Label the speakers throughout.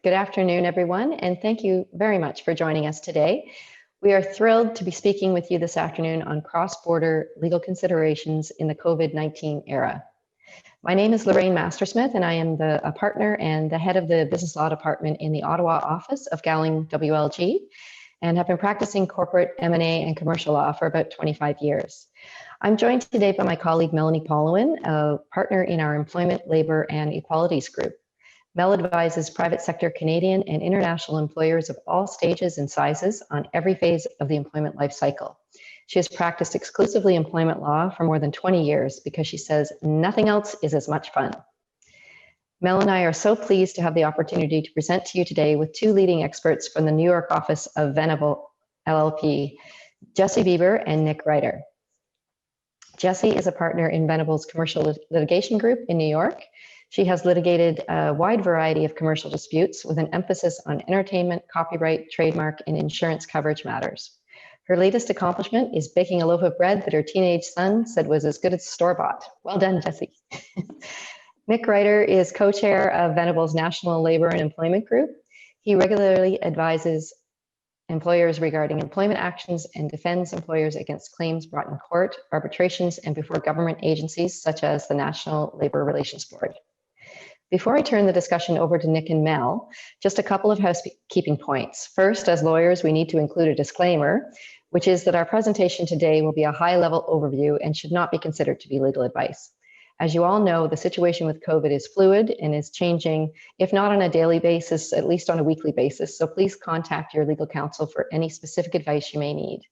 Speaker 1: Good afternoon, everyone, and thank you very much for joining us today. We are thrilled to be speaking with you this afternoon on cross-border legal considerations in the COVID-19 era. My name is Lorraine Mastersmith, and I am a partner and the head of the business law department in the Ottawa office of Gowling WLG, and have been practicing corporate M&A and commercial law for about 25 years. I'm joined today by my colleague Melanie Pollowin, a partner in our Employment, Labor, and Equalities group. Mel advises private sector Canadian and international employers of all stages and sizes on every phase of the employment life cycle. She has practiced exclusively employment law for more than 20 years because she says nothing else is as much fun. Mel and I are so pleased to have the opportunity to present to you today with two leading experts from the New York office of Venable LLP, Jesse Bieber and Nick Ryder. Jesse is a partner in Venable's commercial litigation group in New York. She has litigated a wide variety of commercial disputes with an emphasis on entertainment, copyright, trademark, and insurance coverage matters. Her latest accomplishment is baking a loaf of bread that her teenage son said was as good as store-bought. Well done, Jesse. Nick Ryder is co-chair of Venable's National Labor and Employment Group. He regularly advises employers regarding employment actions and defends employers against claims brought in court, arbitrations, and before government agencies such as the National Labor Relations Board. Before I turn the discussion over to Nick and Mel, just a couple of housekeeping points. First, as lawyers, we need to include a disclaimer, which is that our presentation today will be a high-level overview and should not be considered to be legal advice. As you all know, the situation with COVID is fluid and is changing, if not on a daily basis, at least on a weekly basis. So please contact your legal counsel for any specific advice you may need.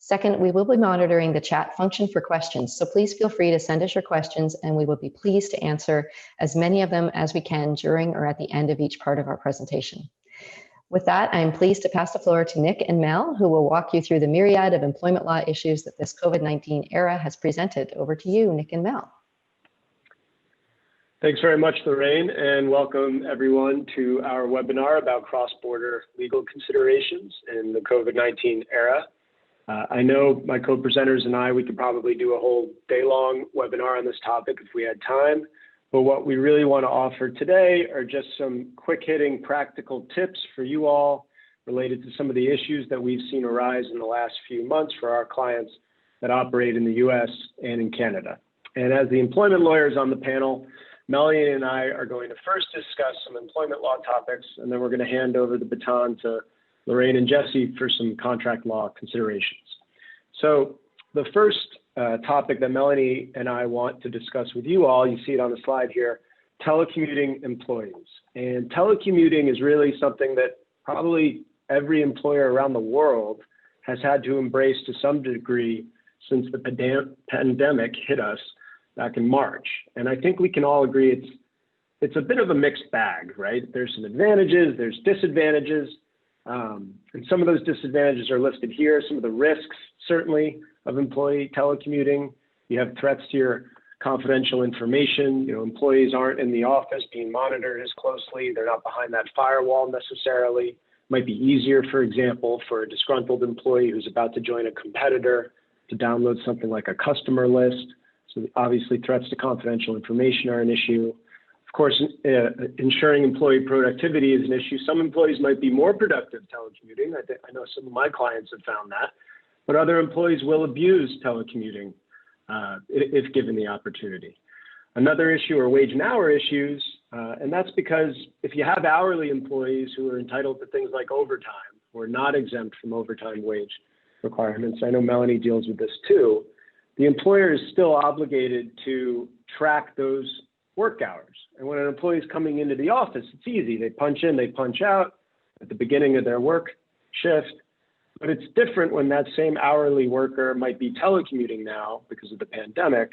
Speaker 1: Second, we will be monitoring the chat function for questions, so please feel free to send us your questions and we will be pleased to answer as many of them as we can during or at the end of each part of our presentation. With that, I am pleased to pass the floor to Nick and Mel, who will walk you through the myriad of employment law issues that this COVID-19 era has presented. Over to you, Nick and Mel.
Speaker 2: Thanks very much, Lorraine, and welcome everyone to our webinar about cross-border legal considerations in the COVID-19 era. I know my co-presenters and I, we could probably do a whole day-long webinar on this topic if we had time, but what we really want to offer today are just some quick-hitting practical tips for you all related to some of the issues that we've seen arise in the last few months for our clients that operate in the US and in Canada. And as the employment lawyers on the panel, Melanie and I are going to first discuss some employment law topics, and then we're going to hand over the baton to Lorraine and Jesse for some contract law considerations. So the first topic that Melanie and I want to discuss with you all, you see it on the slide here, telecommuting employees. And telecommuting is really something that probably every employer around the world has had to embrace to some degree since the pandemic hit us back in March. And I think we can all agree it's a bit of a mixed bag, right? There's some advantages, there's disadvantages. And some of those disadvantages are listed here. Some of the risks, certainly, of employee telecommuting. You have threats to your confidential information. You know, employees aren't in the office being monitored as closely. They're not behind that firewall necessarily. Might be easier, for example, for a disgruntled employee who's about to join a competitor to download something like a customer list. So obviously, threats to confidential information are an issue. Of course, ensuring employee productivity is an issue. Some employees might be more productive telecommuting. I know some of my clients have found that, but other employees will abuse telecommuting if given the opportunity. Another issue are wage and hour issues, and that's because if you have hourly employees who are entitled to things like overtime or not exempt from overtime wage requirements, I know Melanie deals with this too, the employer is still obligated to track those work hours. And when an employee is coming into the office, it's easy. They punch in, they punch out at the beginning of their work shift. But it's different when that same hourly worker might be telecommuting now because of the pandemic.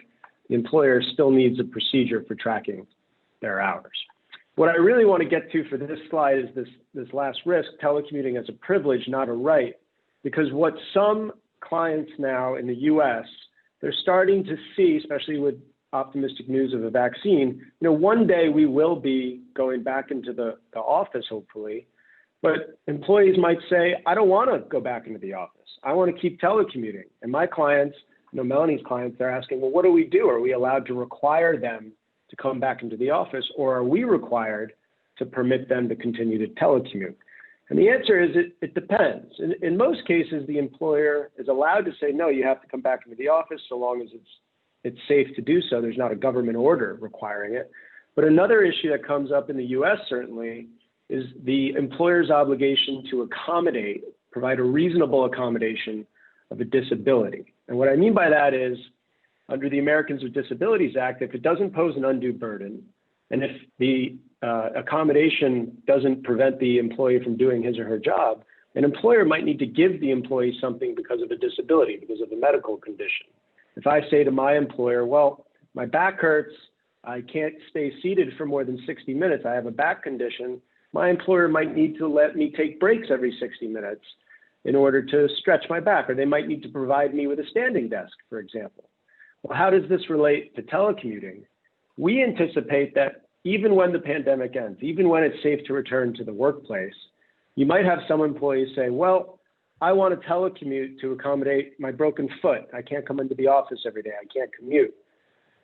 Speaker 2: The employer still needs a procedure for tracking their hours. What I really want to get to for this slide is this last risk, telecommuting as a privilege, not a right, because what some clients now in the US, they're starting to see, especially with optimistic news of a vaccine, one day we will be going back into the office, hopefully, but employees might say, I don't want to go back into the office. I want to keep telecommuting. And my clients, Melanie's clients, they're asking, well, what do we do? Are we allowed to require them to come back into the office, or are we required to permit them to continue to telecommute? And the answer is it depends. In most cases, the employer is allowed to say, no, you have to come back into the office so long as it's safe to do so. There's not a government order requiring it. But another issue that comes up in the US certainly is the employer's obligation to accommodate, provide a reasonable accommodation of a disability. And what I mean by that is, under the Americans with Disabilities Act, if it doesn't pose an undue burden, and if the accommodation doesn't prevent the employee from doing his or her job, an employer might need to give the employee something because of a disability, because of a medical condition. If I say to my employer, well, my back hurts, I can't stay seated for more than 60 minutes, I have a back condition, my employer might need to let me take breaks every 60 minutes in order to stretch my back, or they might need to provide me with a standing desk, for example. Well, how does this relate to telecommuting? We anticipate that even when the pandemic ends, even when it's safe to return to the workplace, you might have some employees say, well, I want to telecommute to accommodate my broken foot. I can't come into the office every day. I can't commute.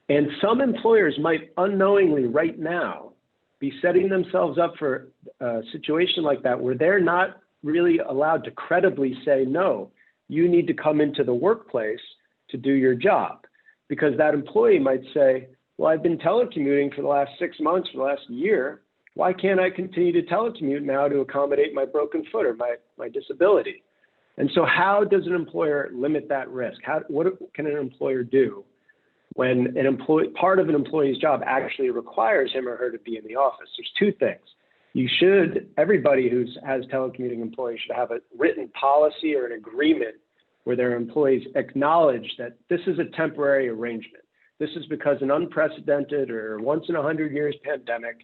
Speaker 2: And some employers might unknowingly right now be setting themselves up for a situation like that where they're not really allowed to credibly say, no, you need to come into the workplace to do your job. Because that employee might say, well, I've been telecommuting for the last 6 months, for the last year. Why can't I continue to telecommute now to accommodate my broken foot or my disability? And so how does an employer limit that risk? What can an employer do when part of an employee's job actually requires him or her to be in the office? There's two things. Everybody who has telecommuting employees should have a written policy or an agreement where their employees acknowledge that this is a temporary arrangement. This is because an unprecedented or once in 100 years pandemic,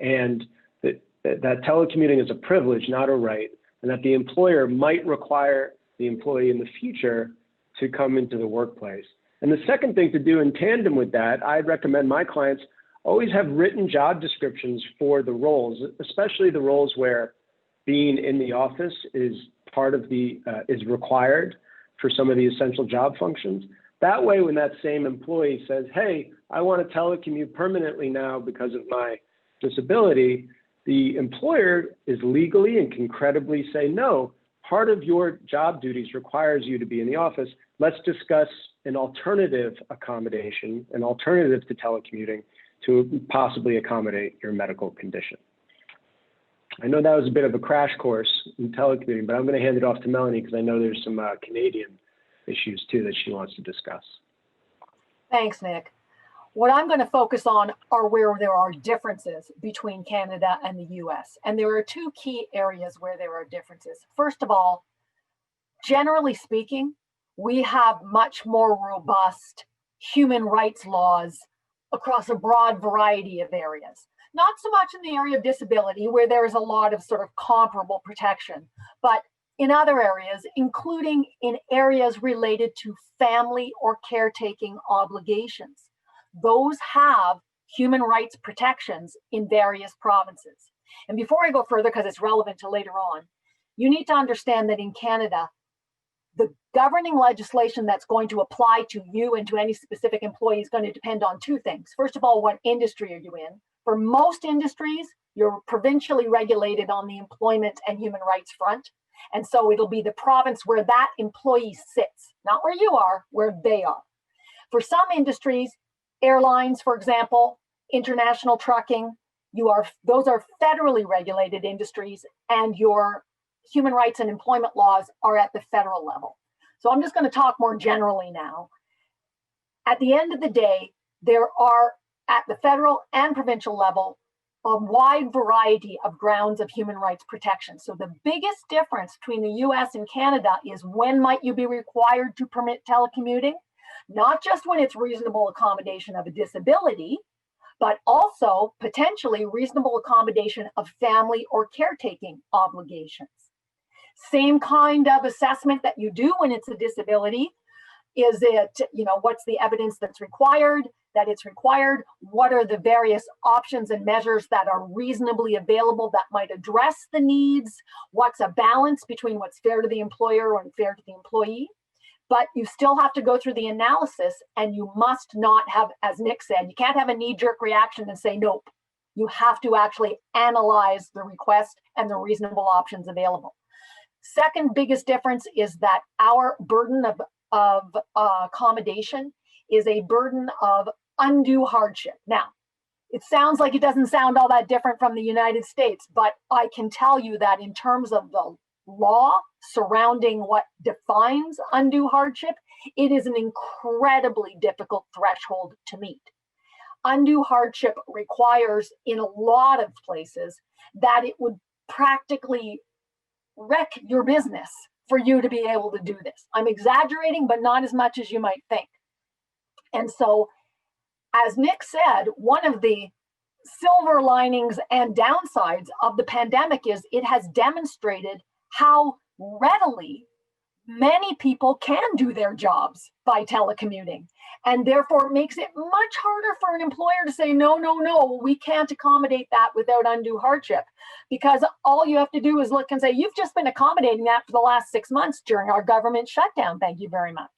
Speaker 2: and that telecommuting is a privilege, not a right, and that the employer might require the employee in the future to come into the workplace. And the second thing to do in tandem with that, I'd recommend my clients always have written job descriptions for the roles, especially the roles where being in the office is is required for some of the essential job functions. That way, when that same employee says, hey, I want to telecommute permanently now because of my disability, the employer is legally and can credibly say, no, part of your job duties requires you to be in the office. Let's discuss an alternative accommodation, an alternative to telecommuting to possibly accommodate your medical condition. I know that was a bit of a crash course in telecommuting, but I'm going to hand it off to Melanie because I know there's some Canadian issues too that she wants to discuss.
Speaker 3: Thanks, Nick. What I'm going to focus on are where there are differences between Canada and the US. And there are two key areas where there are differences. First of all, generally speaking, we have much more robust human rights laws across a broad variety of areas. Not so much in the area of disability, where there is a lot of sort of comparable protection, but in other areas, including in areas related to family or caretaking obligations. Those have human rights protections in various provinces. And before I go further, because it's relevant to later on, you need to understand that in Canada, the governing legislation that's going to apply to you and to any specific employee is going to depend on two things. First of all, what industry are you in? For most industries, you're provincially regulated on the employment and human rights front. And so it'll be the province where that employee sits, not where you are, where they are. For some industries, airlines, for example, international trucking, those are federally regulated industries, and your human rights and employment laws are at the federal level. So I'm just going to talk more generally now. At the end of the day, there are, at the federal and provincial level, a wide variety of grounds of human rights protection. So the biggest difference between the US and Canada is when might you be required to permit telecommuting? Not just when it's reasonable accommodation of a disability, but also potentially reasonable accommodation of family or caretaking obligations. Same kind of assessment that you do when it's a disability. Is it, what's the evidence that's required, that it's required? What are the various options and measures that are reasonably available that might address the needs? What's a balance between what's fair to the employer and fair to the employee? But you still have to go through the analysis, and you must not have, as Nick said, you can't have a knee-jerk reaction and say, nope, You have to actually analyze the request and the reasonable options available. Second biggest difference is that our burden of accommodation is a burden of undue hardship. Now, it sounds like it doesn't sound all that different from the United States, but I can tell you that in terms of the law surrounding what defines undue hardship, it is an incredibly difficult threshold to meet. Undue hardship requires, in a lot of places, that it would practically wreck your business for you to be able to do this. I'm exaggerating, but not as much as you might think. And so, as Nick said, one of the silver linings and downsides of the pandemic is it has demonstrated how readily many people can do their jobs by telecommuting. And therefore, it makes it much harder for an employer to say, no, no, no, we can't accommodate that without undue hardship. Because all you have to do is look and say, you've just been accommodating that for the last 6 months during our government shutdown. Thank you very much.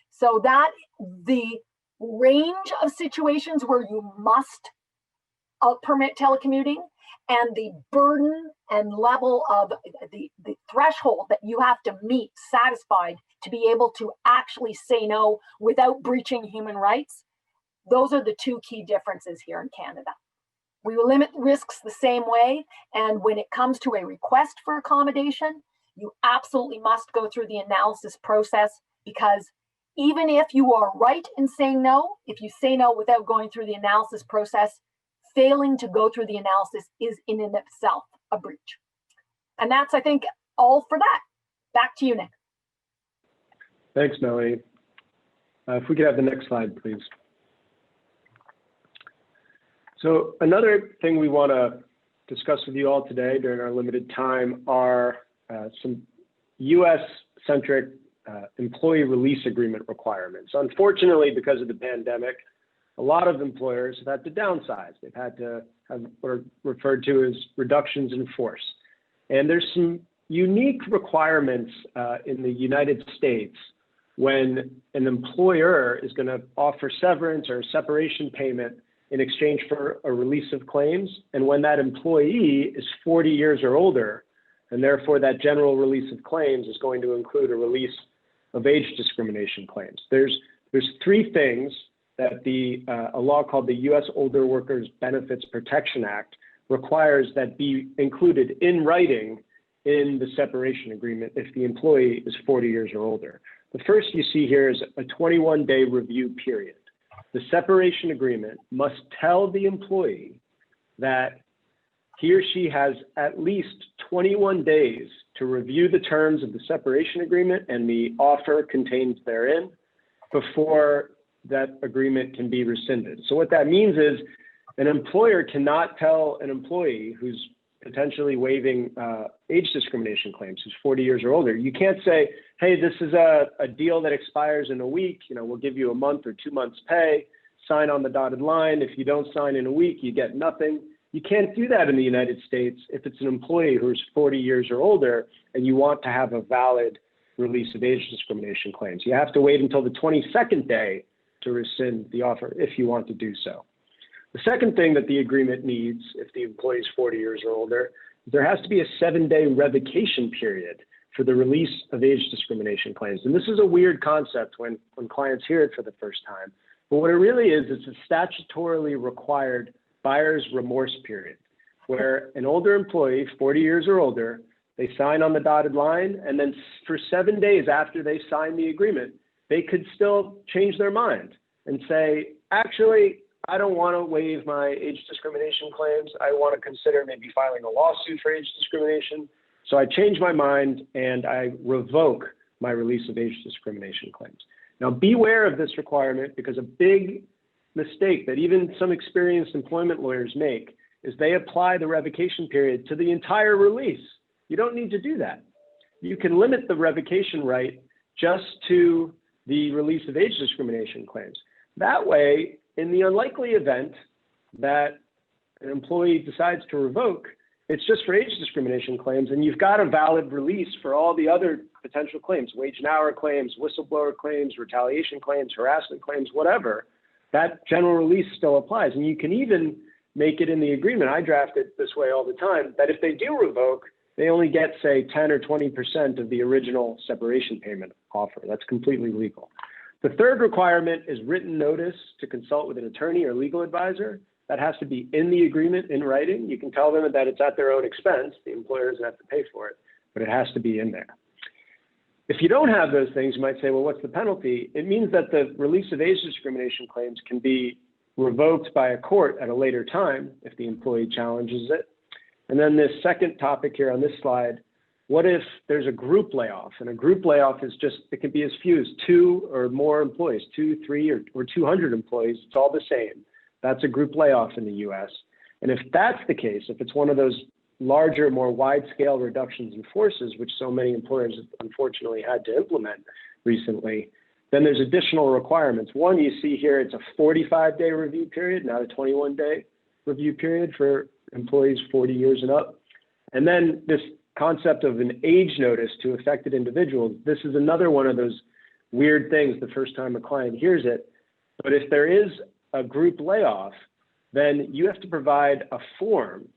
Speaker 3: So that the range of situations where you must permit telecommuting and the burden and level of the threshold that you have to meet satisfied to be able to actually say no without breaching human rights, those are the two key differences here in Canada. We will limit risks the same way, and when it comes to a request for accommodation, you absolutely must go through the analysis process, because even if you are right in saying no, if you say no without going through the analysis process, failing to go through the analysis is in and of itself a breach. And that's, I think, all for that. Back to you, Nick.
Speaker 2: Thanks, Melanie. If we could have the next slide, please. So another thing we want to discuss with you all today during our limited time are some US-centric employee release agreement requirements. Unfortunately, because of the pandemic, a lot of employers have had to downsize. They've had to have what are referred to as reductions in force. And there's some unique requirements in the United States when an employer is going to offer severance or separation payment in exchange for a release of claims, and when that employee is 40 years or older, and therefore that general release of claims is going to include a release of age discrimination claims. There's three things that a law called the U.S. Older Workers Benefits Protection Act requires that be included in writing in the separation agreement if the employee is 40 years or older. The first you see here is a 21-day review period. The separation agreement must tell the employee that he or she has at least 21 days to review the terms of the separation agreement and the offer contained therein before that agreement can be rescinded. So what that means is an employer cannot tell an employee who's potentially waiving age discrimination claims, who's 40 years or older, you can't say, hey, this is a deal that expires in a week, we'll give you a month or 2 months pay, sign on the dotted line. If you don't sign in a week, you get nothing. You can't do that in the United States if it's an employee who's 40 years or older and you want to have a valid release of age discrimination claims. You have to wait until the 22nd day to rescind the offer if you want to do so. The second thing that the agreement needs, if the employee is 40 years or older, there has to be a 7-day revocation period for the release of age discrimination claims. And this is a weird concept when clients hear it for the first time. But what it really is, it's a statutorily required buyer's remorse period, where an older employee, 40 years or older, they sign on the dotted line, and then for 7 days after they sign the agreement, they could still change their mind and say, actually, I don't want to waive my age discrimination claims. I want to consider maybe filing a lawsuit for age discrimination. So I change my mind and I revoke my release of age discrimination claims. Now, beware of this requirement, because a big mistake that even some experienced employment lawyers make is they apply the revocation period to the entire release. You don't need to do that. You can limit the revocation right just to the release of age discrimination claims. That way, in the unlikely event that an employee decides to revoke, it's just for age discrimination claims, and you've got a valid release for all the other potential claims, wage and hour claims, whistleblower claims, retaliation claims, harassment claims, whatever. That general release still applies. And you can even make it in the agreement, I draft it this way all the time, that if they do revoke, they only get, say, 10 or 20% of the original separation payment offer. That's completely legal. The third requirement is written notice to consult with an attorney or legal advisor. That has to be in the agreement in writing. You can tell them that it's at their own expense. The employer doesn't have to pay for it, but it has to be in there. If you don't have those things, you might say, well, what's the penalty? It means that the release of age discrimination claims can be revoked by a court at a later time if the employee challenges it. And then this second topic here on this slide, what if there's a group layoff? And a group layoff is just, it can be as few as 2 or more employees, 2, 3, or 200 employees. It's all the same. That's a group layoff in the US. And if that's the case, if it's one of those larger, more wide-scale reductions in forces, which so many employers have unfortunately had to implement recently, then there's additional requirements. One, you see here, it's a 45-day review period, not a 21-day review period for employees 40 years and up. And then this concept of an age notice to affected individuals, this is another one of those weird things the first time a client hears it. But if there is a group layoff, then you have to provide a form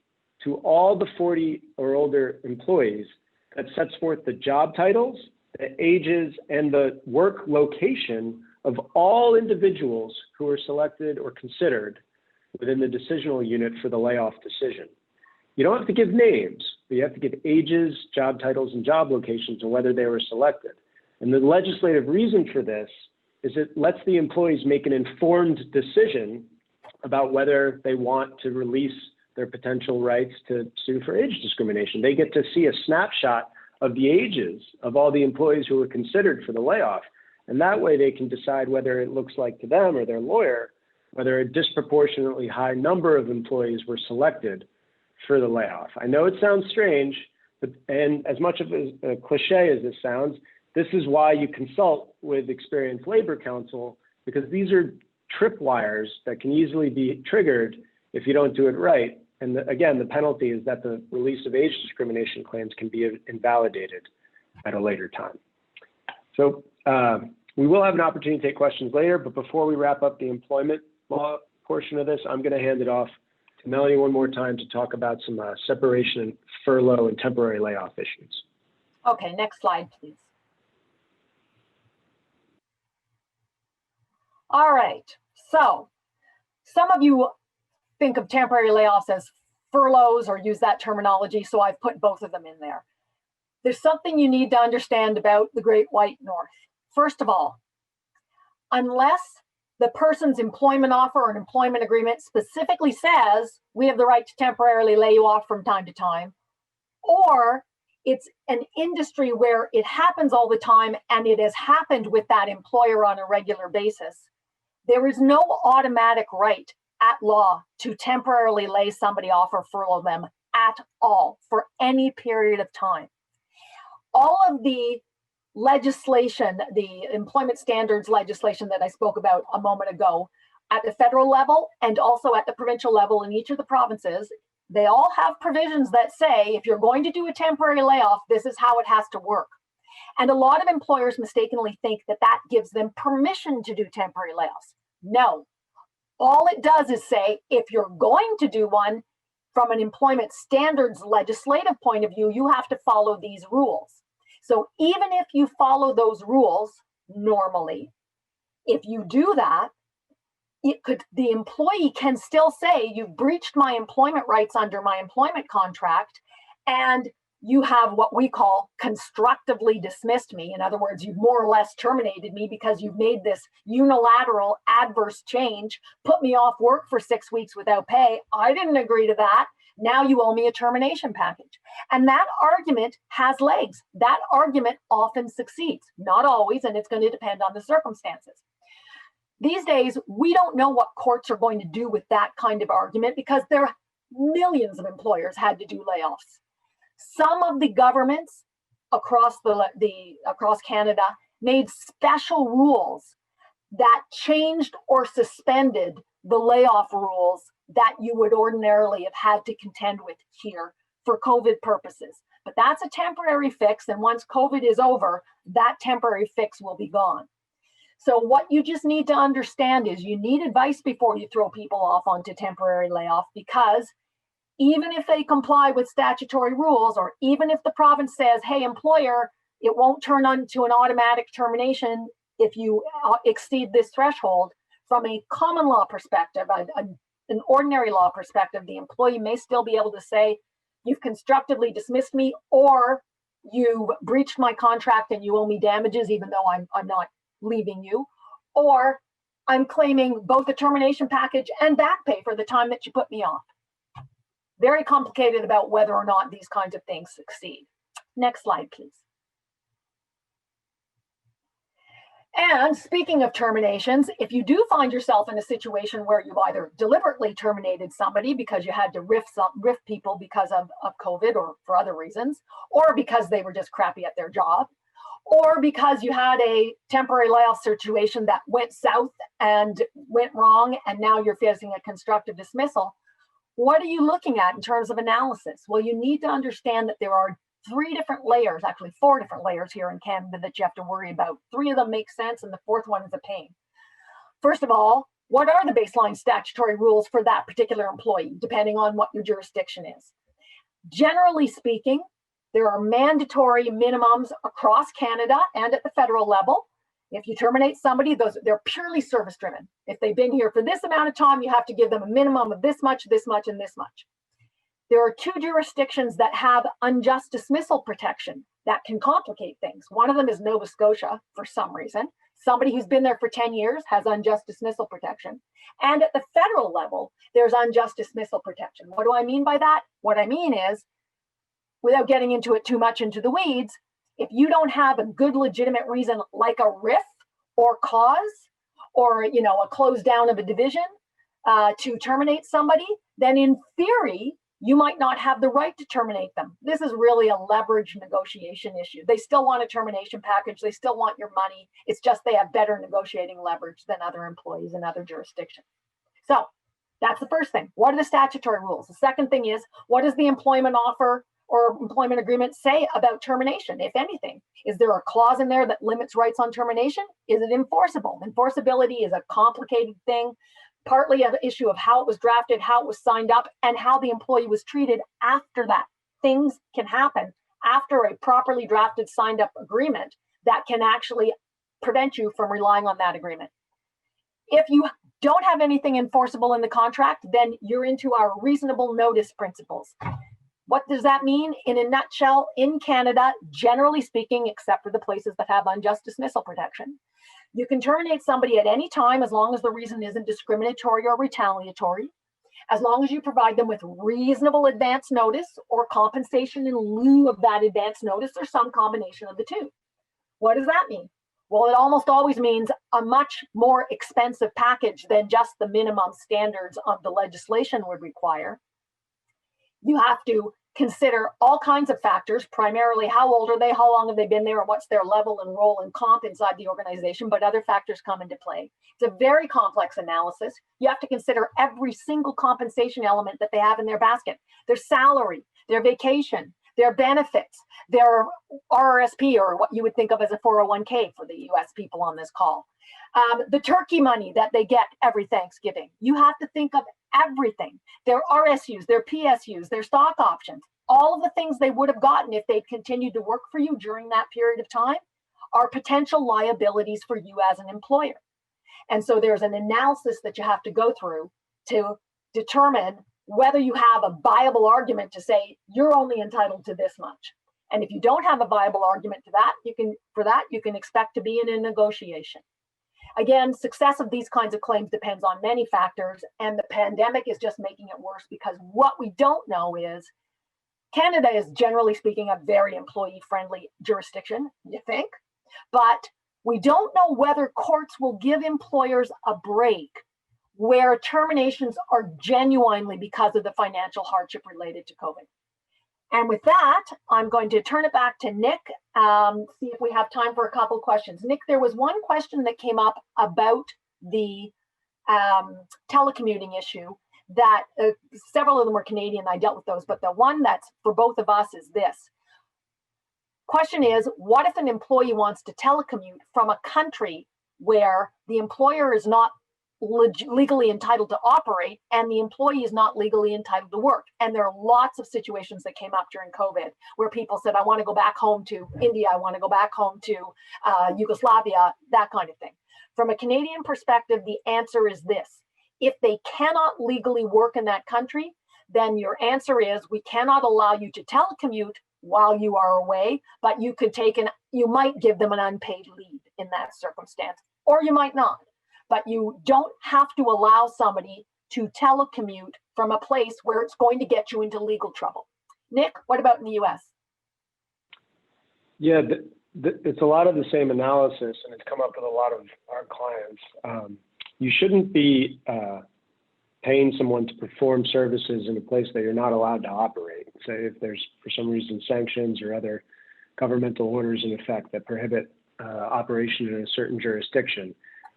Speaker 2: to all the 40 or older employees that sets forth the job titles, the ages, and the work location of all individuals who are selected or considered within the decisional unit for the layoff decision. You don't have to give names, but you have to give ages, job titles, and job locations and whether they were selected. And the legislative reason for this is it lets the employees make an informed decision about whether they want to release their potential rights to sue for age discrimination. They get to see a snapshot of the ages of all the employees who were considered for the layoff. And that way they can decide whether it looks like to them or their lawyer, whether a disproportionately high number of employees were selected for the layoff. I know it sounds strange, but, and as much of a cliche as this sounds, this is why you consult with experienced labor counsel, because these are tripwires that can easily be triggered if you don't do it right. And again, the penalty is that the release of age discrimination claims can be invalidated at a later time. So we will have an opportunity to take questions later, but before we wrap up the employment law portion of this, I'm going to hand it off to Melanie one more time to talk about some separation and furlough and temporary layoff issues.
Speaker 3: Okay, next slide, please. All right, so some of you think of temporary layoffs as furloughs or use that terminology, so I've put both of them in there. There's something you need to understand about the Great White North. First of all, unless the person's employment offer or an employment agreement specifically says we have the right to temporarily lay you off from time to time, or it's an industry where it happens all the time and it has happened with that employer on a regular basis, there is no automatic right at law to temporarily lay somebody off or furlough them at all for any period of time. All of the legislation, the employment standards legislation that I spoke about a moment ago at the federal level and also at the provincial level in each of the provinces, they all have provisions that say if you're going to do a temporary layoff, this is how it has to work. And a lot of employers mistakenly think that that gives them permission to do temporary layoffs. No. All it does is say, if you're going to do one from an employment standards legislative point of view, you have to follow these rules. So even if you follow those rules normally, if you do that, the employee can still say, you've breached my employment rights under my employment contract, and you have what we call constructively dismissed me. In other words, you've more or less terminated me because you've made this unilateral adverse change, put me off work for 6 weeks without pay. I didn't agree to that. Now you owe me a termination package. And that argument has legs. That argument often succeeds, not always, and it's going to depend on the circumstances. These days, we don't know what courts are going to do with that kind of argument because there are millions of employers had to do layoffs. Some of the governments across across Canada made special rules that changed or suspended the layoff rules that you would ordinarily have had to contend with here for COVID purposes. But that's a temporary fix, and once COVID is over, that temporary fix will be gone. So what you just need to understand is you need advice before you throw people off onto temporary layoff, because even if they comply with statutory rules, or even if the province says, hey, employer, it won't turn into an automatic termination if you exceed this threshold, from a common law perspective, an ordinary law perspective, the employee may still be able to say, you've constructively dismissed me, or you breached my contract and you owe me damages, even though I'm not leaving you, or I'm claiming both a termination package and back pay for the time that you put me off. Very complicated about whether or not these kinds of things succeed. Next slide, please. And speaking of terminations, if you do find yourself in a situation where you've either deliberately terminated somebody because you had to riff people because of COVID or for other reasons, or because they were just crappy at their job, or because you had a temporary layoff situation that went south and went wrong, and now you're facing a constructive dismissal, what are you looking at in terms of analysis? Well, you need to understand that there are 3 different layers, actually 4 different layers here in Canada that you have to worry about. 3 of them make sense, and the 4th one is a pain. First of all, what are the baseline statutory rules for that particular employee, depending on what your jurisdiction is? Generally speaking, there are mandatory minimums across Canada and at the federal level. If you terminate somebody, they're purely service driven. If they've been here for this amount of time, you have to give them a minimum of this much, and this much. There are 2 jurisdictions that have unjust dismissal protection that can complicate things. One of them is Nova Scotia, for some reason. Somebody who's been there for 10 years has unjust dismissal protection. And at the federal level, there's unjust dismissal protection. What do I mean by that? What I mean is, without getting into it too much into the weeds, if you don't have a good legitimate reason, like a RIF or cause, or a close down of a division to terminate somebody, then in theory, you might not have the right to terminate them. This is really a leverage negotiation issue. They still want a termination package. They still want your money. It's just they have better negotiating leverage than other employees in other jurisdictions. So that's the first thing. What are the statutory rules? The second thing is, what does the employment offer or employment agreement say about termination, if anything? Is there a clause in there that limits rights on termination? Is it enforceable? Enforceability is a complicated thing, partly an issue of how it was drafted, how it was signed up, and how the employee was treated after that. Things can happen after a properly drafted, signed up agreement that can actually prevent you from relying on that agreement. If you don't have anything enforceable in the contract, then you're into our reasonable notice principles. What does that mean? In a nutshell, in Canada, generally speaking, except for the places that have unjust dismissal protection, you can terminate somebody at any time as long as the reason isn't discriminatory or retaliatory, as long as you provide them with reasonable advance notice or compensation in lieu of that advance notice, or some combination of the 2. What does that mean? Well, it almost always means a much more expensive package than just the minimum standards of the legislation would require. You have to consider all kinds of factors, primarily how old are they, how long have they been there, and what's their level and role and comp inside the organization, but other factors come into play. It's a very complex analysis. You have to consider every single compensation element that they have in their basket: their salary, their vacation, their benefits, their RRSP, or what you would think of as a 401k for the US people on this call, the turkey money that they get every Thanksgiving. You have to think of everything: their RSUs, their PSUs, their stock options. All of the things they would have gotten if they'd continued to work for you during that period of time are potential liabilities for you as an employer. And so there's an analysis that you have to go through to determine whether you have a viable argument to say you're only entitled to this much. And if you don't have a viable argument to that, you can expect to be in a negotiation. Again, success of these kinds of claims depends on many factors, and the pandemic is just making it worse, because what we don't know is Canada is, generally speaking, a very employee-friendly jurisdiction, you think, but we don't know whether courts will give employers a break where terminations are genuinely because of the financial hardship related to COVID. And with that, I'm going to turn it back to Nick, see if we have time for a couple questions. Nick, there was one question that came up about the telecommuting issue that several of them were Canadian. I dealt with those, but the one that's for both of us is this. Question is, what if an employee wants to telecommute from a country where the employer is not legally entitled to operate and the employee is not legally entitled to work. And there are lots of situations that came up during COVID where people said, I want to go back home to India, I want to go back home to Yugoslavia, that kind of thing. From a Canadian perspective, the answer is this. If they cannot legally work in that country, then your answer is we cannot allow you to telecommute while you are away, but you might give them an unpaid leave in that circumstance, or you might not. But you don't have to allow somebody to telecommute from a place where it's going to get you into legal trouble. Nick, what about in the US?
Speaker 2: Yeah, it's a lot of the same analysis, and it's come up with a lot of our clients. You shouldn't be paying someone to perform services in a place that you're not allowed to operate. Say if there's, for some reason, sanctions or other governmental orders in effect that prohibit operation in a certain jurisdiction.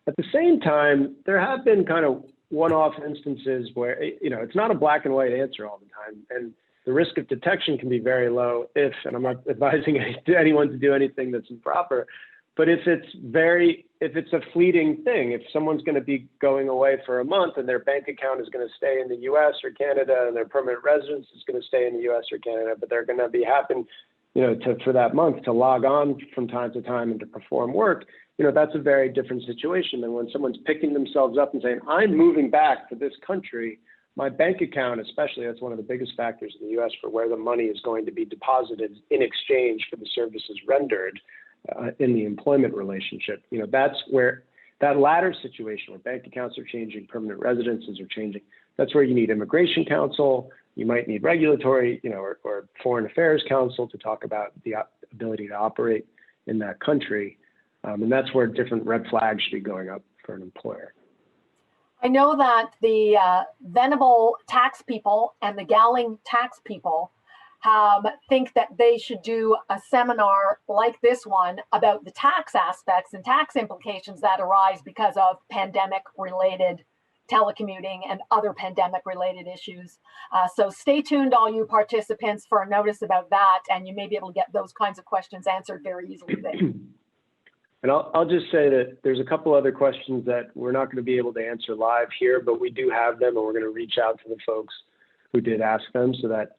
Speaker 2: At the same time, there have been kind of one-off instances where, it's not a black and white answer all the time. And the risk of detection can be very low and I'm not advising anyone to do anything that's improper, but if it's a fleeting thing, if someone's going to be going away for a month and their bank account is going to stay in the US or Canada and their permanent residence is going to stay in the US or Canada, but they're going to be for that month to log on from time to time and to perform work, that's a very different situation than when someone's picking themselves up and saying, I'm moving back to this country. My bank account, especially, that's one of the biggest factors in the US for where the money is going to be deposited in exchange for the services rendered in the employment relationship. That's where that latter situation where bank accounts are changing, permanent residences are changing. That's where you need immigration counsel. You might need regulatory, or foreign affairs counsel to talk about the ability to operate in that country. And that's where different red flags should be going up for an employer.
Speaker 3: I know that the Venable tax people and the Gowling tax people think that they should do a seminar like this one about the tax aspects and tax implications that arise because of pandemic-related telecommuting and other pandemic-related issues. So stay tuned, all you participants, for a notice about that, and you may be able to get those kinds of questions answered very easily there.
Speaker 2: And I'll just say that there's a couple other questions that we're not going to be able to answer live here, but we do have them, and we're going to reach out to the folks who did ask them, so that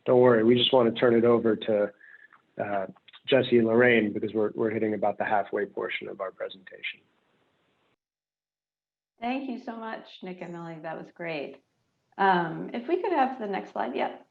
Speaker 2: don't worry. We just want to turn it over to Jesse and Lorraine because we're hitting about the halfway portion of our presentation.
Speaker 4: Thank you so much, Nick and Millie. That was great. If we could have the next slide. Yep.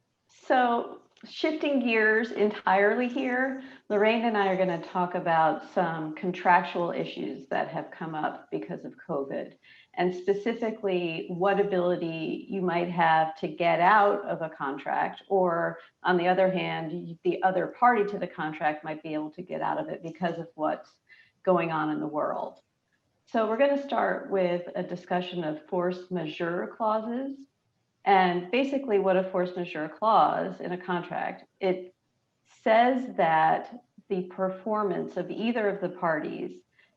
Speaker 4: So shifting gears entirely here, Lorraine and I are going to talk about some contractual issues that have come up because of COVID, and specifically what ability you might have to get out of a contract, or on the other hand, the other party to the contract might be able to get out of it because of what's going on in the world. So we're going to start with a discussion of force majeure clauses. And basically what a force majeure clause in a contract, it says that the performance of either of the parties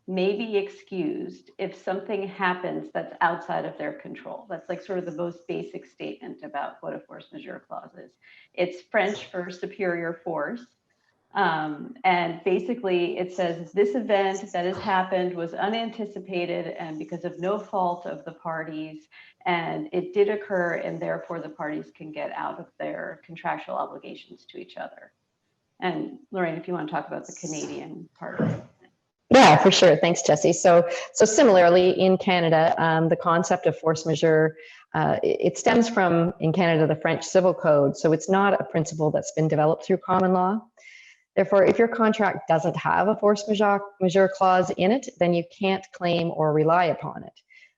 Speaker 4: may be excused if something happens that's outside of their control. That's like sort of the most basic statement about what a force majeure clause is. It's French for superior force. And basically it says this event that has happened was unanticipated and because of no fault of the parties, and it did occur, and therefore the parties can get out of their contractual obligations to each other. And Lorraine, if you want to talk about the Canadian part of it.
Speaker 1: Yeah, for sure. Thanks, Jesse. So similarly in Canada, the concept of force majeure, it stems from, in Canada, the French Civil Code. So it's not a principle that's been developed through common law. Therefore, if your contract doesn't have a force majeure clause in it, then you can't claim or rely upon it,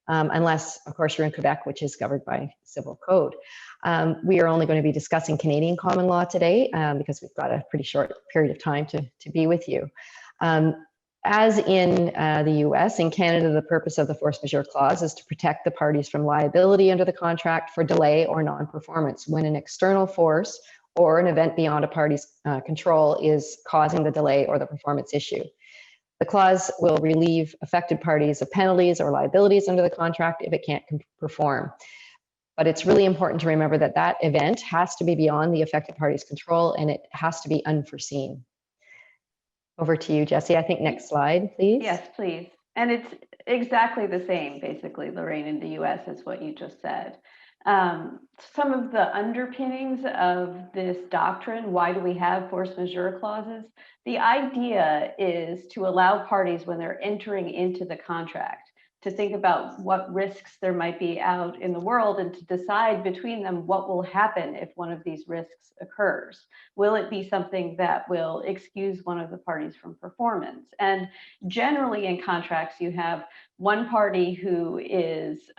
Speaker 1: unless, of course, you're in Quebec, which is governed by Civil Code. We are only going to be discussing Canadian common law today because we've got a pretty short period of time to be with you. As in the US, in Canada, the purpose of the force majeure clause is to protect the parties from liability under the contract for delay or non-performance when an external force or an event beyond a party's control is causing the delay or the performance issue. The clause will relieve affected parties of penalties or liabilities under the contract if it can't perform. But it's really important to remember that that event has to be beyond the affected party's control, and it has to be unforeseen. Over to you, Jesse. I think next slide, please.
Speaker 4: Yes, please. And it's exactly the same, basically, Lorraine, in the US as what you just said. Some of the underpinnings of this doctrine, why do we have force majeure clauses? The idea is to allow parties when they're entering into the contract to think about what risks there might be out in the world and to decide between them what will happen if one of these risks occurs. Will it be something that will excuse one of the parties from performance? And generally in contracts, you have one party who is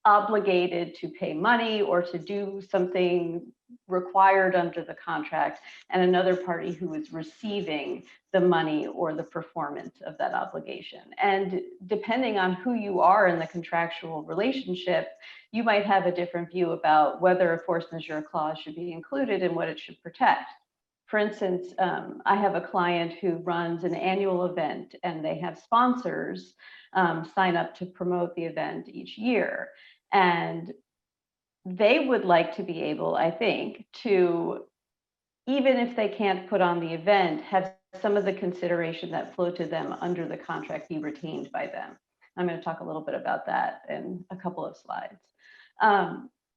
Speaker 4: obligated to pay money or to do something required under the contract, and another party who is receiving the money or the performance of that obligation. And depending on who you are in the contractual relationship, you might have a different view about whether a force majeure clause should be included and what it should protect. For instance, I have a client who runs an annual event and they have sponsors sign up to promote the event each year. And they would like to be able, I think, to, even if they can't put on the event, have some of the consideration that flow to them under the contract be retained by them. I'm going to talk a little bit about that in a couple of slides.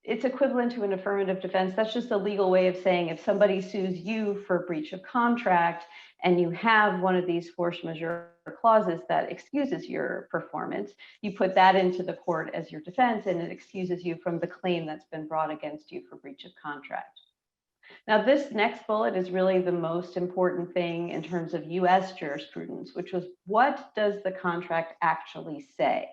Speaker 4: It's equivalent to an affirmative defense. That's just a legal way of saying if somebody sues you for breach of contract and you have one of these force majeure clauses that excuses your performance, you put that into the court as your defense and it excuses you from the claim that's been brought against you for breach of contract. Now, this next bullet is really the most important thing in terms of US jurisprudence, which was what does the contract actually say?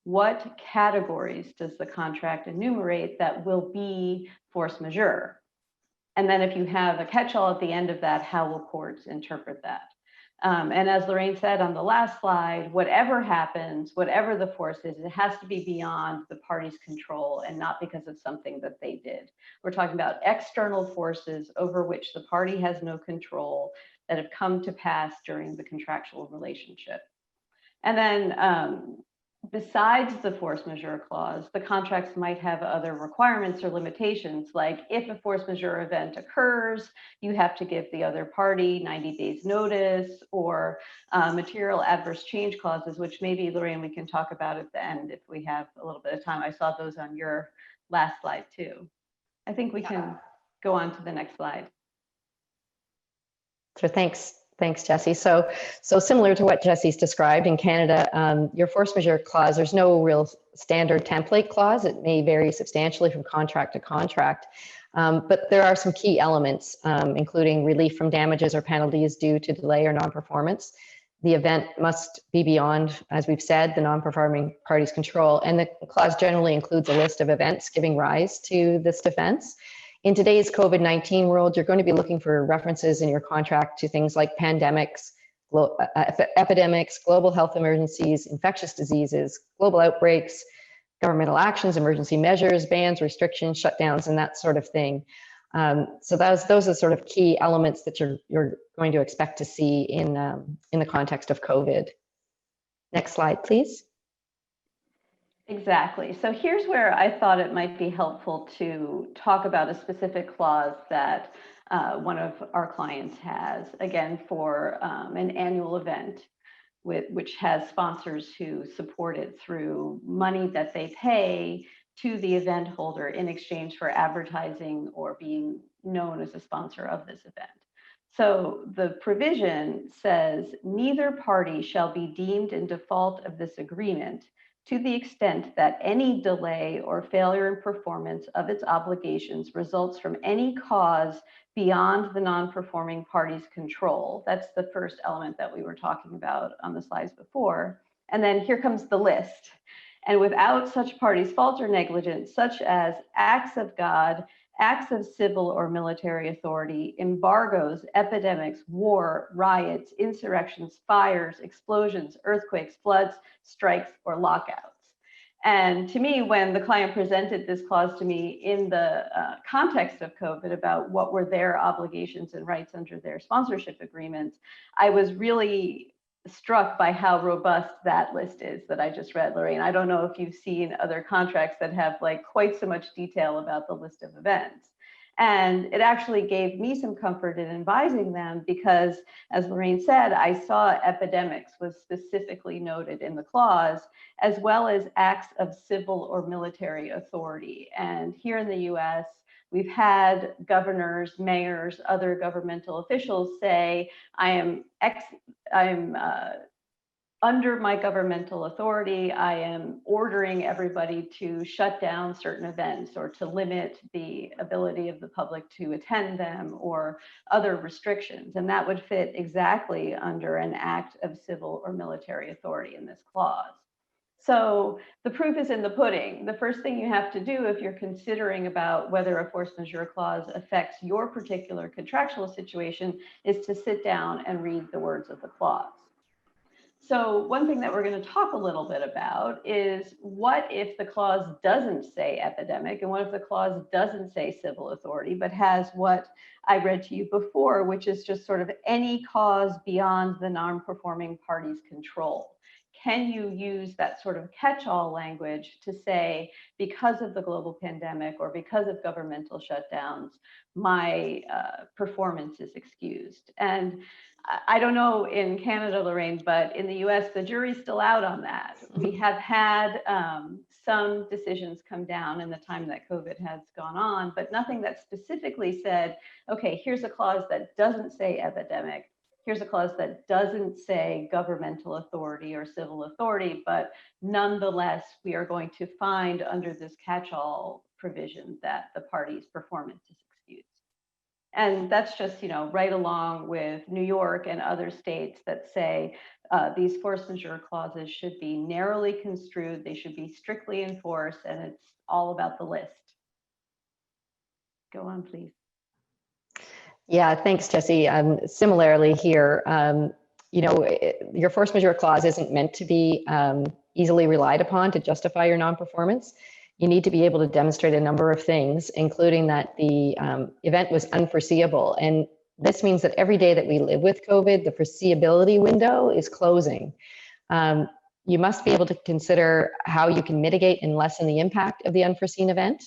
Speaker 4: What categories does the contract enumerate that will be force majeure? And then if you have a catch-all at the end of that, how will courts interpret that? And as Lorraine said on the last slide, whatever happens, whatever the force is, it has to be beyond the party's control and not because of something that they did. We're talking about external forces over which the party has no control that have come to pass during the contractual relationship. And then besides the force majeure clause, the contracts might have other requirements or limitations, like if a force majeure event occurs, you have to give the other party 90 days notice, or material adverse change clauses, which maybe, Lorraine, we can talk about at the end if we have a little bit of time. I saw those on your last slide too. I think we can go on to the next slide.
Speaker 1: So thanks, Jessie. So similar to what Jessie's described in Canada, your force majeure clause, there's no real standard template clause. It may vary substantially from contract to contract, but there are some key elements, including relief from damages or penalties due to delay or non-performance. The event must be beyond, as we've said, the non-performing party's control, and the clause generally includes a list of events giving rise to this defense. In today's COVID-19 world, you're going to be looking for references in your contract to things like pandemics, epidemics, global health emergencies, infectious diseases, global outbreaks, governmental actions, emergency measures, bans, restrictions, shutdowns, and that sort of thing. So those are sort of key elements that you're going to expect to see in the context of COVID. Next slide, please.
Speaker 4: Exactly. So here's where I thought it might be helpful to talk about a specific clause that one of our clients has, again, for an annual event which has sponsors who support it through money that they pay to the event holder in exchange for advertising or being known as a sponsor of this event. So the provision says, neither party shall be deemed in default of this agreement to the extent that any delay or failure in performance of its obligations results from any cause beyond the non-performing party's control. That's the first element that we were talking about on the slides before. And then here comes the list. And without such party's fault or negligence, such as acts of God, acts of civil or military authority, embargoes, epidemics, war, riots, insurrections, fires, explosions, earthquakes, floods, strikes, or lockouts. And to me, when the client presented this clause to me in the context of COVID about what were their obligations and rights under their sponsorship agreements, I was really struck by how robust that list is that I just read, Lorraine. I don't know if you've seen other contracts that have like quite so much detail about the list of events. And it actually gave me some comfort in advising them because, as Lorraine said, I saw epidemics was specifically noted in the clause, as well as acts of civil or military authority. And here in the US, we've had governors, mayors, other governmental officials say, I am under my governmental authority, I am ordering everybody to shut down certain events or to limit the ability of the public to attend them or other restrictions. And that would fit exactly under an act of civil or military authority in this clause. So the proof is in the pudding. The first thing you have to do if you're considering about whether a force majeure clause affects your particular contractual situation is to sit down and read the words of the clause. So one thing that we're going to talk a little bit about is what if the clause doesn't say epidemic, and what if the clause doesn't say civil authority, but has what I read to you before, which is just sort of any cause beyond the non-performing party's control. Can you use that sort of catch-all language to say, because of the global pandemic or because of governmental shutdowns, my performance is excused? And I don't know in Canada, Lorraine, but in the US, the jury's still out on that. We have had some decisions come down in the time that COVID has gone on, but nothing that specifically said, okay, here's a clause that doesn't say epidemic. Here's a clause that doesn't say governmental authority or civil authority, but nonetheless, we are going to find under this catch-all provision that the party's performance is excused. And that's just, right along with New York and other states that say these force majeure clauses should be narrowly construed, they should be strictly enforced, and it's all about the list. Go on, please.
Speaker 1: Yeah, thanks, Jesse. Similarly here, your force majeure clause isn't meant to be easily relied upon to justify your non-performance. You need to be able to demonstrate a number of things, including that the event was unforeseeable. And this means that every day that we live with COVID, the foreseeability window is closing. You must be able to consider how you can mitigate and lessen the impact of the unforeseen event.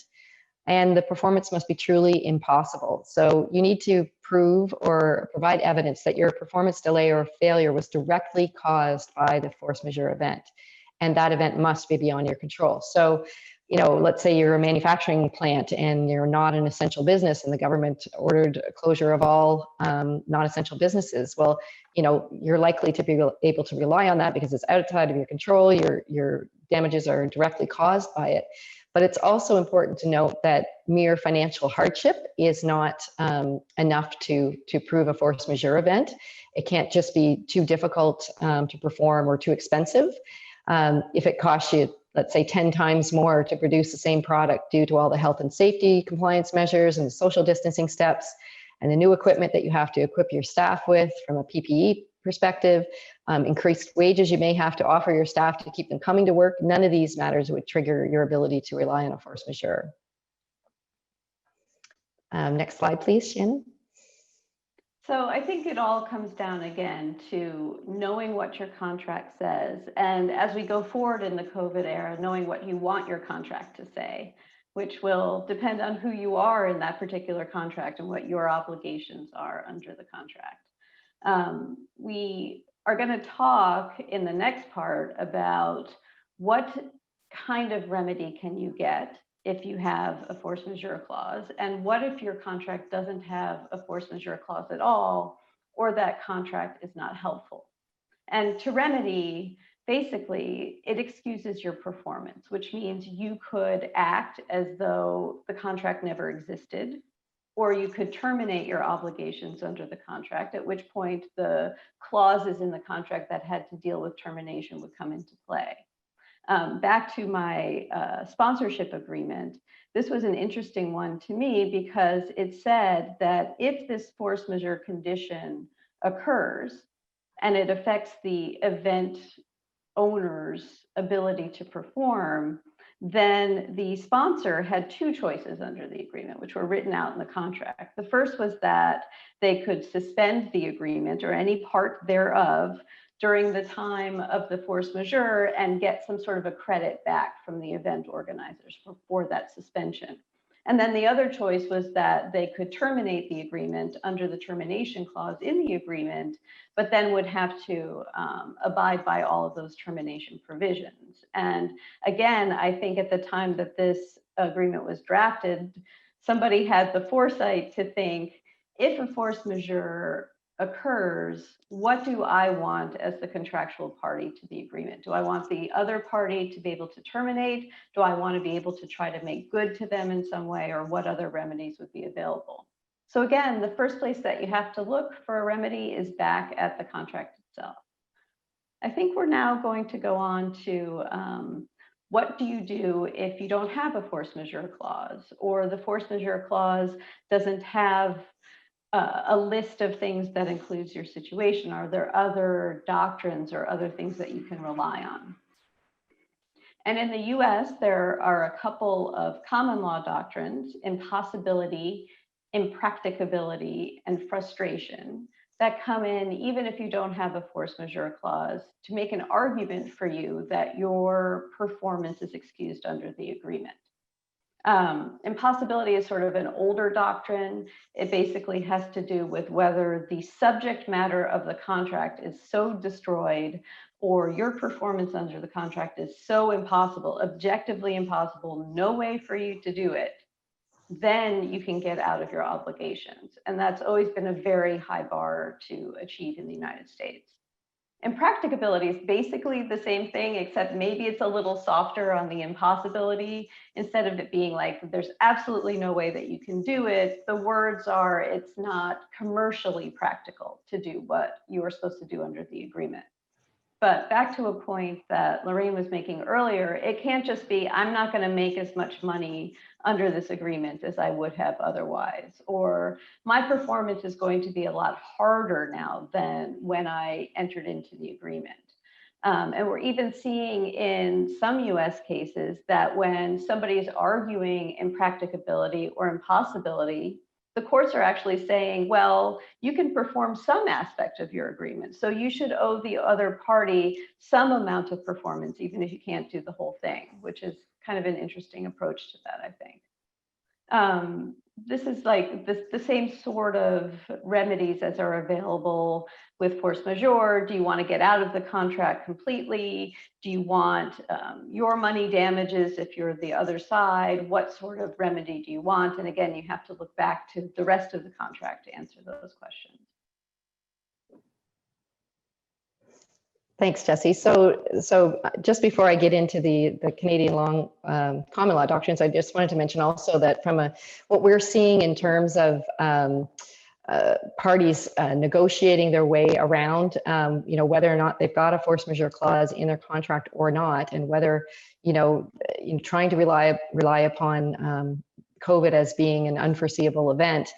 Speaker 1: And the performance must be truly impossible. So you need to prove or provide evidence that your performance delay or failure was directly caused by the force majeure event. And that event must be beyond your control. So, let's say you're a manufacturing plant and you're not an essential business and the government ordered a closure of all non-essential businesses. Well, you're likely to be able to rely on that because it's outside of your control. Your damages are directly caused by it. But it's also important to note that mere financial hardship is not enough to prove a force majeure event. It can't just be too difficult to perform or too expensive. If it costs you, let's say, 10 times more to produce the same product due to all the health and safety compliance measures and the social distancing steps and the new equipment that you have to equip your staff with from a PPE perspective, increased wages you may have to offer your staff to keep them coming to work, none of these matters would trigger your ability to rely on a force majeure. Next slide, please, Shannon.
Speaker 4: So I think it all comes down again to knowing what your contract says. And as we go forward in the COVID era, knowing what you want your contract to say, which will depend on who you are in that particular contract and what your obligations are under the contract. We are going to talk in the next part about what kind of remedy can you get if you have a force majeure clause, and what if your contract doesn't have a force majeure clause at all, or that contract is not helpful. And to remedy, basically, it excuses your performance, which means you could act as though the contract never existed, or you could terminate your obligations under the contract, at which point the clauses in the contract that had to deal with termination would come into play. Back to my sponsorship agreement, this was an interesting one to me because it said that if this force majeure condition occurs and it affects the event owner's ability to perform, then the sponsor had two choices under the agreement, which were written out in the contract. The first was that they could suspend the agreement or any part thereof during the time of the force majeure and get some sort of a credit back from the event organizers for that suspension. And then the other choice was that they could terminate the agreement under the termination clause in the agreement, but then would have to abide by all of those termination provisions. And again, I think at the time that this agreement was drafted, somebody had the foresight to think, if a force majeure occurs, what do I want as the contractual party to the agreement? Do I want the other party to be able to terminate? Do I want to be able to try to make good to them in some way, or what other remedies would be available? So again, the first place that you have to look for a remedy is back at the contract itself. I think we're now going to go on to what do you do if you don't have a force majeure clause, or the force majeure clause doesn't have a list of things that includes your situation? Are there other doctrines or other things that you can rely on? And in the US, there are a couple of common law doctrines: impossibility, impracticability, and frustration, that come in even if you don't have a force majeure clause to make an argument for you that your performance is excused under the agreement. Impossibility is sort of an older doctrine. It basically has to do with whether the subject matter of the contract is so destroyed, or your performance under the contract is so impossible, objectively impossible, no way for you to do it, then you can get out of your obligations. And that's always been a very high bar to achieve in the United States. Impracticability is basically the same thing, except maybe it's a little softer on the impossibility. Instead of it being like, there's absolutely no way that you can do it, the words are, it's not commercially practical to do what you are supposed to do under the agreement. But back to a point that Lorraine was making earlier, it can't just be, I'm not going to make as much money under this agreement as I would have otherwise, or my performance is going to be a lot harder now than when I entered into the agreement. And we're even seeing in some US cases that when somebody is arguing impracticability or impossibility, the courts are actually saying, well, you can perform some aspect of your agreement, so you should owe the other party some amount of performance, even if you can't do the whole thing, which is kind of an interesting approach to that, I think. This is like the same sort of remedies as are available with force majeure. Do you want to get out of the contract completely? Do you want your money damages if you're the other side? What sort of remedy do you want? And again, you have to look back to the rest of the contract to answer those questions.
Speaker 1: Thanks, Jessie. So just before I get into the Canadian common law doctrines, I just wanted to mention also that from what we're seeing in terms of parties negotiating their way around, whether or not they've got a force majeure clause in their contract or not, and whether, trying to rely upon COVID as being an unforeseeable event.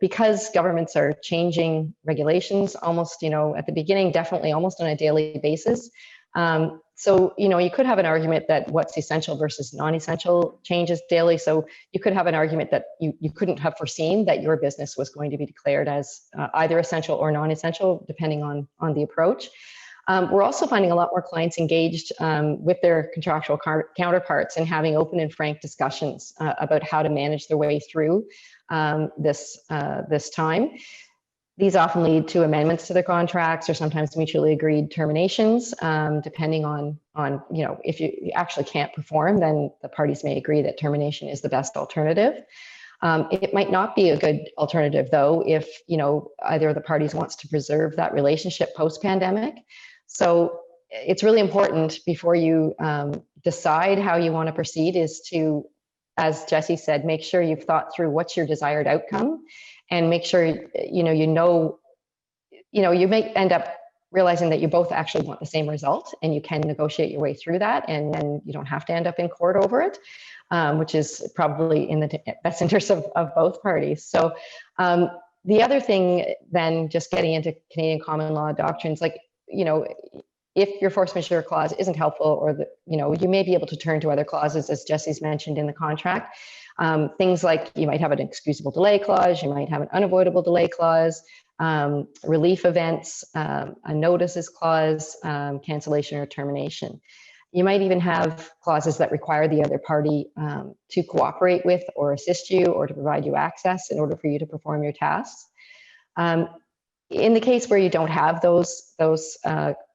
Speaker 1: Because governments are changing regulations almost, at the beginning, definitely almost on a daily basis. So, you could have an argument that what's essential versus non-essential changes daily. So you could have an argument that you couldn't have foreseen that your business was going to be declared as either essential or non-essential, depending on the approach. We're also finding a lot more clients engaged with their contractual counterparts and having open and frank discussions about how to manage their way through this time. These often lead to amendments to the contracts or sometimes mutually agreed terminations, depending on if you actually can't perform, then the parties may agree that termination is the best alternative. It might not be a good alternative, though, if either of the parties wants to preserve that relationship post-pandemic. So it's really important before you decide how you want to proceed is to, as Jessie said, make sure you've thought through what's your desired outcome, and make sure you may end up realizing that you both actually want the same result, and you can negotiate your way through that, and then you don't have to end up in court over it, which is probably in the best interest of both parties. So the other thing, then, just getting into Canadian common law doctrines, if your force majeure clause isn't helpful, or you may be able to turn to other clauses, as Jessie's mentioned in the contract. Things like you might have an excusable delay clause, you might have an unavoidable delay clause, relief events, a notices clause, cancellation or termination. You might even have clauses that require the other party to cooperate with or assist you or to provide you access in order for you to perform your tasks. In the case where you don't have those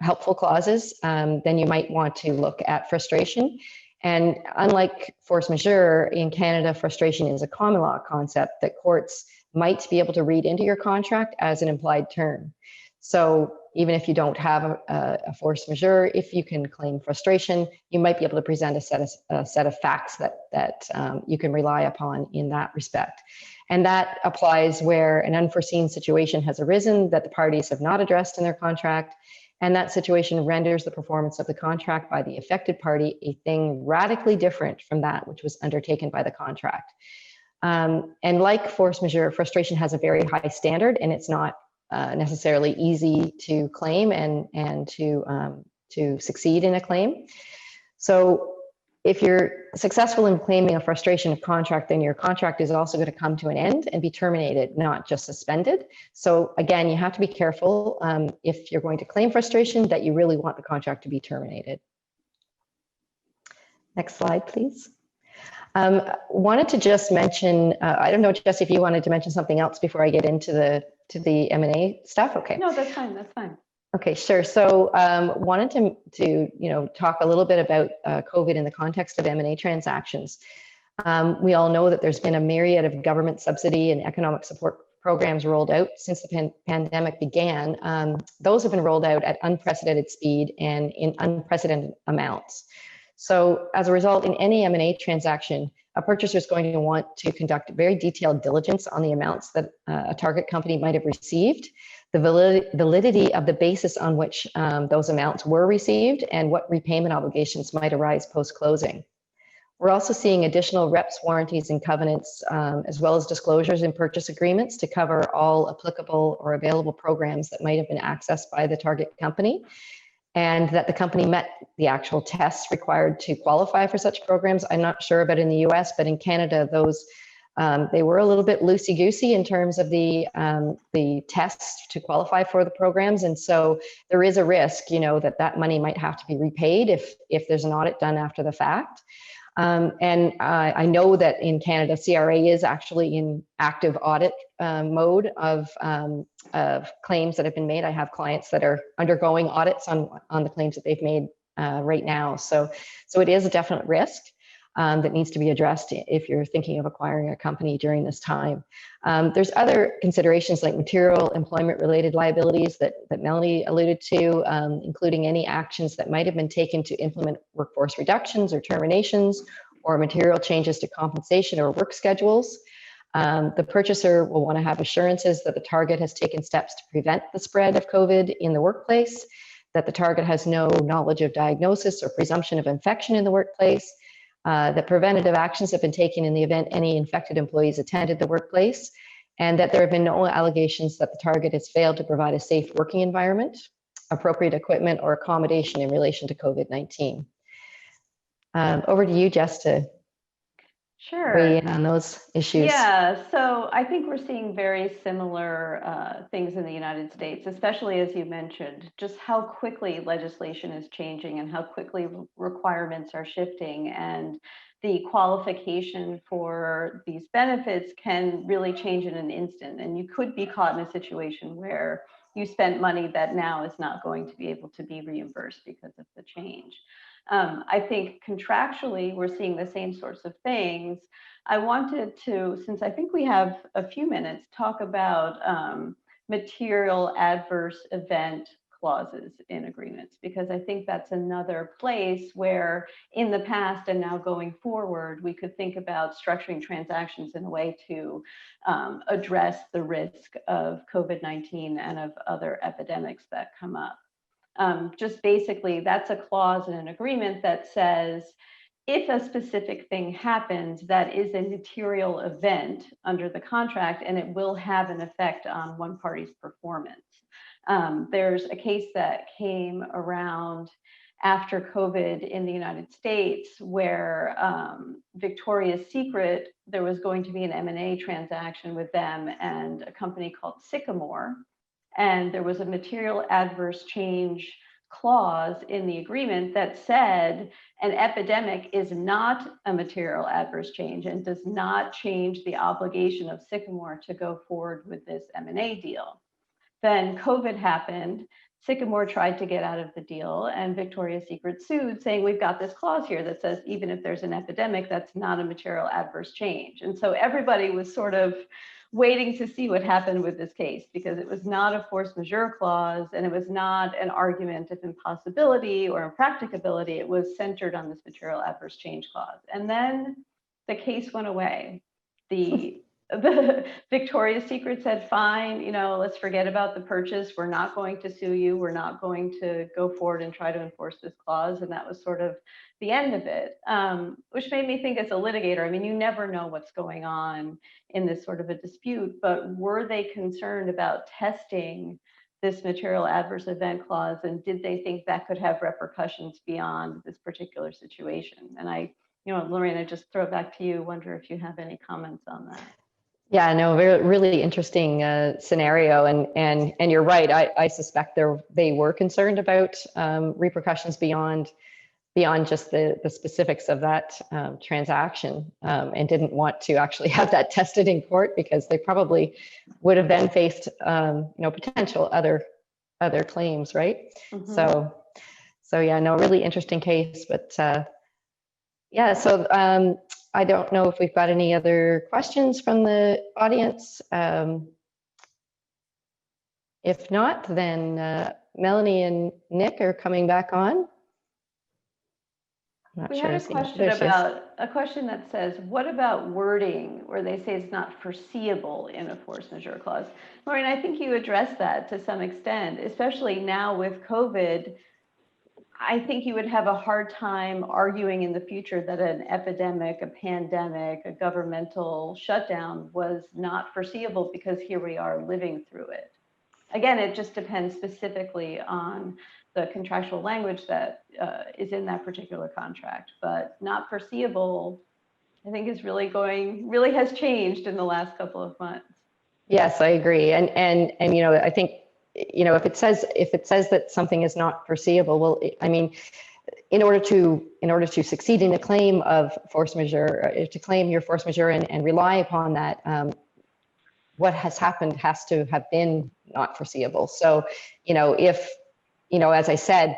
Speaker 1: helpful clauses, then you might want to look at frustration. And unlike force majeure, in Canada, frustration is a common law concept that courts might be able to read into your contract as an implied term. So even if you don't have a force majeure, if you can claim frustration, you might be able to present a set of facts that you can rely upon in that respect. And that applies where an unforeseen situation has arisen that the parties have not addressed in their contract, and that situation renders the performance of the contract by the affected party a thing radically different from that which was undertaken by the contract. And like force majeure, frustration has a very high standard, and it's not necessarily easy to claim and to succeed in a claim. So if you're successful in claiming a frustration of contract, then your contract is also going to come to an end and be terminated, not just suspended. So again, you have to be careful if you're going to claim frustration that you really want the contract to be terminated. Next slide, please. Wanted to just mention, I don't know, Jess, if you wanted to mention something else before I get into the M&A stuff. Okay.
Speaker 4: No, that's fine. That's fine.
Speaker 1: Okay, sure. So wanted to talk a little bit about COVID in the context of M&A transactions. We all know that there's been a myriad of government subsidy and economic support programs rolled out since the pandemic began. Those have been rolled out at unprecedented speed and in unprecedented amounts. So as a result, in any M&A transaction, a purchaser is going to want to conduct very detailed diligence on the amounts that a target company might have received, the validity of the basis on which those amounts were received, and what repayment obligations might arise post-closing. We're also seeing additional reps, warranties, and covenants, as well as disclosures in purchase agreements to cover all applicable or available programs that might have been accessed by the target company, and that the company met the actual tests required to qualify for such programs. I'm not sure about in the US, but in Canada, those they were a little bit loosey-goosey in terms of the tests to qualify for the programs. And so there is a risk, that money might have to be repaid if there's an audit done after the fact. And I know that in Canada, CRA is actually in active audit mode of claims that have been made. I have clients that are undergoing audits on the claims that they've made right now. So it is a definite risk that needs to be addressed if you're thinking of acquiring a company during this time. There's other considerations like material employment-related liabilities that Melanie alluded to, including any actions that might have been taken to implement workforce reductions or terminations, or material changes to compensation or work schedules. The purchaser will want to have assurances that the target has taken steps to prevent the spread of COVID in the workplace, that the target has no knowledge of diagnosis or presumption of infection in the workplace, that preventative actions have been taken in the event any infected employees attended the workplace, and that there have been no allegations that the target has failed to provide a safe working environment, appropriate equipment, or accommodation in relation to COVID-19. Over to you, Jess, to weigh in on those issues.
Speaker 4: Yeah, so I think we're seeing very similar things in the United States, especially as you mentioned, just how quickly legislation is changing and how quickly requirements are shifting, and the qualification for these benefits can really change in an instant. And you could be caught in a situation where you spent money that now is not going to be able to be reimbursed because of the change. I think contractually, we're seeing the same sorts of things. I wanted to, since I think we have a few minutes, talk about material adverse event clauses in agreements, because I think that's another place where in the past and now going forward, we could think about structuring transactions in a way to address the risk of COVID-19 and of other epidemics that come up. Just basically, that's a clause in an agreement that says, if a specific thing happens that is a material event under the contract, and it will have an effect on one party's performance. There's a case that came around after COVID in the United States where Victoria's Secret, there was going to be an M&A transaction with them and a company called Sycamore. And there was a material adverse change clause in the agreement that said an epidemic is not a material adverse change and does not change the obligation of Sycamore to go forward with this M&A deal. Then COVID happened. Sycamore tried to get out of the deal, and Victoria's Secret sued, saying we've got this clause here that says even if there's an epidemic, that's not a material adverse change. And so everybody was sort of waiting to see what happened with this case, because it was not a force majeure clause and it was not an argument of impossibility or impracticability. It was centered on this material adverse change clause. And then the case went away. The Victoria's Secret said, fine, you know, let's forget about the purchase. We're not going to sue you. We're not going to go forward and try to enforce this clause. And that was sort of the end of it, which made me think as a litigator, I mean, you never know what's going on in this sort of a dispute, but were they concerned about testing this material adverse event clause? And did they think that could have repercussions beyond this particular situation? And Lorraine, I just throw it back to you. Wonder if you have any comments on that.
Speaker 1: Yeah, no, really interesting scenario, and you're right. I suspect they were concerned about repercussions beyond just the specifics of that transaction, and didn't want to actually have that tested in court, because they probably would have then faced potential other claims, right? Mm-hmm. So yeah, no, really interesting case, but yeah, so I don't know if we've got any other questions from the audience. If not, then Melanie and Nick are coming back on.
Speaker 4: We had a question that says, what about wording where they say it's not foreseeable in a force majeure clause? Maureen, I think you addressed that to some extent, especially now with COVID. I think you would have a hard time arguing in the future that an epidemic, a pandemic, a governmental shutdown was not foreseeable, because here we are living through it. Again, it just depends specifically on the contractual language that is in that particular contract, but not foreseeable, I think is really has changed in the last couple of months.
Speaker 1: Yes, I agree. And I think, if it says that something is not foreseeable, well, I mean, in order to succeed in a claim of force majeure, to claim your force majeure and rely upon that, what has happened has to have been not foreseeable. So, if, as I said,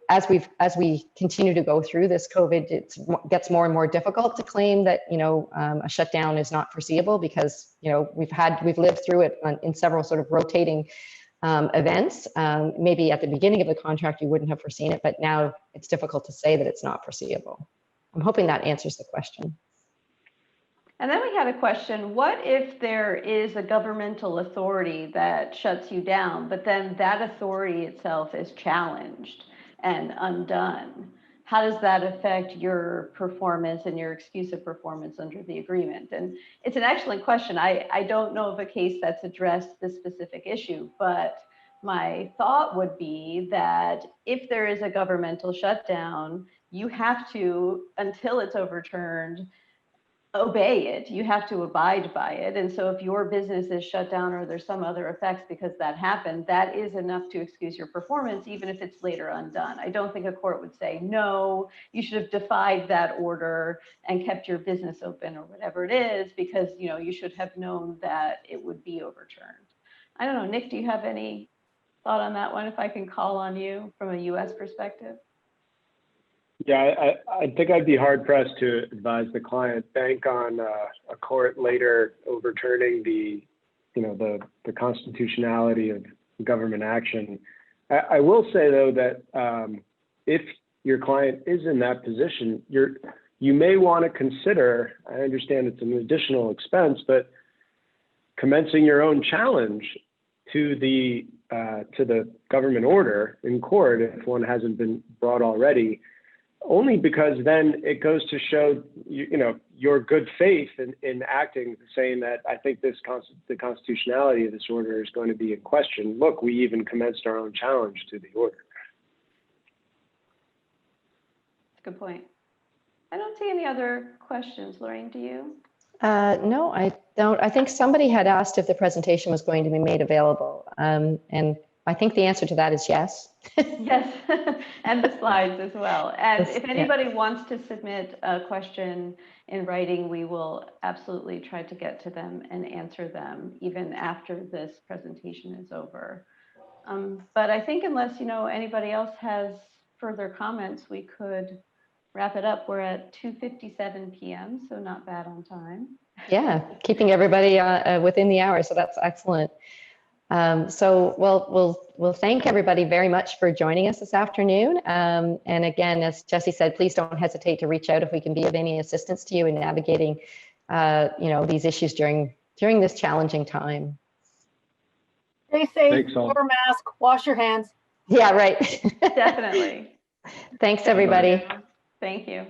Speaker 1: as we continue to go through this COVID, it gets more and more difficult to claim that, a shutdown is not foreseeable, because, we've lived through it in several sort of rotating events. Maybe at the beginning of the contract, you wouldn't have foreseen it, but now it's difficult to say that it's not foreseeable. I'm hoping that answers the question.
Speaker 4: And then we had a question, what if there is a governmental authority that shuts you down, but then that authority itself is challenged and undone? How does that affect your performance and your excuse of performance under the agreement? And it's an excellent question. I don't know of a case that's addressed this specific issue, but my thought would be that if there is a governmental shutdown, you have to, until it's overturned, obey it. You have to abide by it. And so if your business is shut down or there's some other effects because that happened, that is enough to excuse your performance, even if it's later undone. I don't think a court would say, no, you should have defied that order and kept your business open or whatever it is, because you should have known that it would be overturned. I don't know, Nick, do you have any thought on that one, if I can call on you from a US perspective?
Speaker 2: Yeah, I think I'd be hard pressed to advise the client bank on a court later overturning the constitutionality of government action. I will say though that if your client is in that position, you may want to consider. I understand it's an additional expense, but commencing your own challenge to the government order in court if one hasn't been brought already. Only because then it goes to show your good faith in acting, saying that I think the constitutionality of this order is going to be in question. Look, we even commenced our own challenge to the order.
Speaker 4: That's a good point. I don't see any other questions. Lorraine, do you?
Speaker 1: No, I don't. I think somebody had asked if the presentation was going to be made available, and I think the answer to that is yes.
Speaker 4: Yes, and the slides as well. And
Speaker 1: Yes,
Speaker 4: if
Speaker 1: yeah.
Speaker 4: anybody wants to submit a question in writing, we will absolutely try to get to them and answer them even after this presentation is over. But I think unless, anybody else has further comments, we could wrap it up. We're at 2:57 p.m., so not bad on time.
Speaker 1: Yeah, keeping everybody within the hour, so that's excellent. So we'll thank everybody very much for joining us this afternoon. And again, as Jesse said, please don't hesitate to reach out if we can be of any assistance to you in navigating, these issues during this challenging time.
Speaker 3: Stay safe,
Speaker 2: Thanks, all.
Speaker 3: wear a mask, wash your hands.
Speaker 1: Yeah, right.
Speaker 4: Definitely.
Speaker 1: Thanks, everybody.
Speaker 4: Thank you.